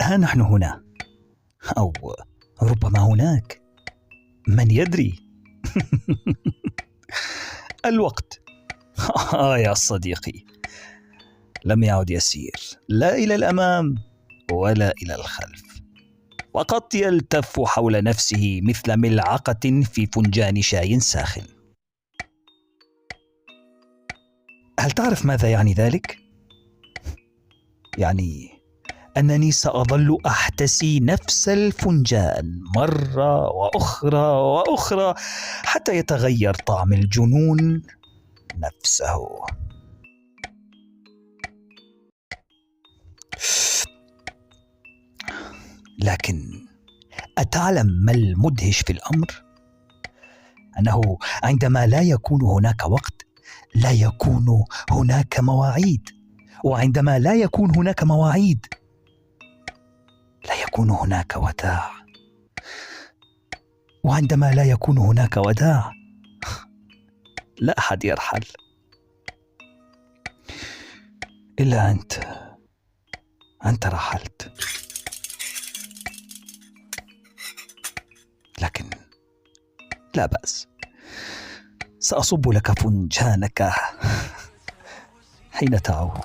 ها نحن هنا، أو ربما هناك، من يدري. الوقت يا صديقي لم يعد يسير، لا إلى الأمام ولا إلى الخلف، فقط يلتف حول نفسه مثل ملعقة في فنجان شاي ساخن. هل تعرف ماذا يعني ذلك؟ يعني أنني سأظل أحتسي نفس الفنجان مرة وأخرى وأخرى حتى يتغير طعم الجنون نفسه. لكن أتعلم ما المدهش في الأمر؟ أنه عندما لا يكون هناك وقت لا يكون هناك مواعيد، وعندما لا يكون هناك مواعيد لا يكون هناك وداع، وعندما لا يكون هناك وداع لا أحد يرحل إلا أنت رحلت. لكن لا بأس، سأصب لك فنجانك حين تعود.